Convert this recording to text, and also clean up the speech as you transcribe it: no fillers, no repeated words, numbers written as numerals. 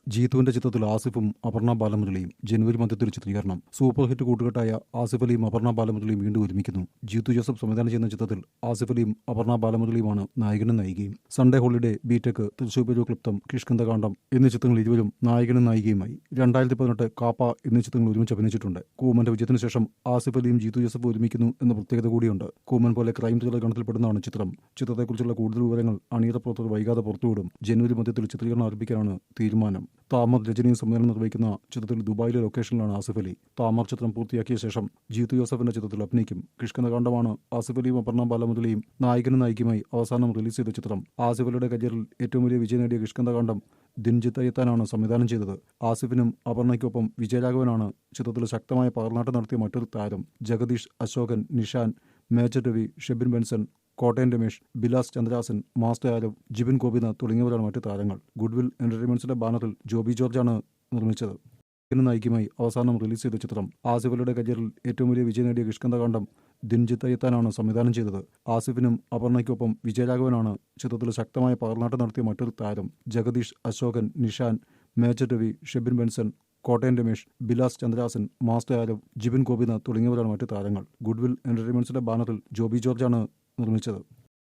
ജീത്തുവിന്റെ ചിത്രത്തിൽ ആസിഫും അപർണ ബാലമുരളിയും ജനുവരി മധ്യത്തിൽ ചിത്രീകരണം. സൂപ്പർ ഹിറ്റ് കൂട്ടുകെട്ടായ ആസിഫ് അലിയും അപർണ ബാലമുരളിയും വീണ്ടും ഒരുമിക്കുന്നു. ജീത്തു ജോസഫ് സംവിധാനം ചെയ്യുന്ന ചിത്രത്തിൽ ആസിഫ് അലിയും അപർണ ബാലമുരളിയുമാണ് നായകനും നായികയും. Sunday holiday, BTech, Thrissur Peroor Kliptham, Kishkindhakandam എന്നീ ചിത്രങ്ങൾ ഇരുവരും നായകനും നായികയുമായി. 2018 കാപ്പ എന്നീ ചിത്രങ്ങൾ ഒരുമിച്ച് അഭിനയിച്ചിട്ടുണ്ട്. കൂമന്റെ വിജയത്തിനു ശേഷം ആസിഫ് അലിയും ജീത്തു ജോസഫ് ഒരുമിക്കുന്നു എന്ന പ്രത്യേകത കൂടിയുണ്ട്. കൂമൻ പോലെ ക്രൈം ത്രില്ലർ ഗണത്തിൽപ്പെടുന്നതാണ് ചിത്രം. ചിത്രത്തെക്കുറിച്ചുള്ള കൂടുതൽ വിവരങ്ങൾ അണിയറ പ്രവർത്തകർ വൈകാതെ പുറത്തുവിടും. ജനുവരി മധ്യത്തിൽ ചിത്രീകരണം ആരംഭിക്കാനാണ് തീരുമാനം. താമർ രജനിയും സംവിധാനം നിർവഹിക്കുന്ന ചിത്രത്തിൽ ദുബായിലെ ലൊക്കേഷനിലാണ് ആസിഫ് അലി. താമർ ചിത്രം പൂർത്തിയാക്കിയ ശേഷം ജീത്തു ജോസഫിന്റെ ചിത്രത്തിൽ അഭിനയിക്കും. കിഷ്കിന്ധകാണ്ഡമാണ് ആസിഫ് അലിയും അപർണ ബാലമുരളിയും നായകനും നായികയുമായി അവസാനം റിലീസ് ചെയ്ത ചിത്രം. ആസിഫ് അലിയുടെ കരിയറിൽ ഏറ്റവും വലിയ വിജയം നേടിയ കിഷ്കിന്ധകാണ്ഡം ദിൻജിത്ത് അയ്യത്താനാണ് സംവിധാനം ചെയ്തത്. ആസിഫിനും അപർണയ്ക്കൊപ്പം വിജയരാഘവനാണ് ചിത്രത്തിൽ ശക്തമായ പകർനാട്ടം നടത്തിയ മറ്റൊരു താരം. Jagdish, Ashokan, Nishan, major Ravi, Shebin Benson, Kottayam Ramesh, Bilas ചന്ദ്രാസൻ, master Aarav, Jibin Gopinath തുടങ്ങിയവരാണ് മറ്റ് താരങ്ങൾ. ഗുഡ്വിൽ എന്റർടൈൻമെന്റ്സിന്റെ ബാനറിൽ ജോബി ജോർജാണ് നിർമ്മിച്ചത്. നായികയുമായി അവസാനം റിലീസ് ചെയ്ത ചിത്രം. ആസിഫ് അലിയുടെ കരിയറിൽ ഏറ്റവും വലിയ വിജയം നേടിയ കിഷ്കിന്ധകാണ്ഡം ദിൻജിത്ത് അയ്യത്താനാണ് സംവിധാനം ചെയ്തത്. ആസിഫിനും അപർണയ്ക്കൊപ്പം വിജയരാഘവനാണ് ചിത്രത്തിൽ ശക്തമായ പകർനാട്ടം നടത്തിയ മറ്റൊരു താരം. Jagdish, Ashokan, Nishan, major Ravi, Shebin Benson, Kottayam Ramesh, Bilas ചന്ദ്രാസൻ, master Aarav, Jibin Gopinath തുടങ്ങിയവരാണ് മറ്റ് താരങ്ങൾ. ഗുഡ്വിൽ എന്റർടൈൻമെന്റ്സിന്റെ ബാനറിൽ ജോബി ജോർജാണ് നിർമ്മിച്ചത്.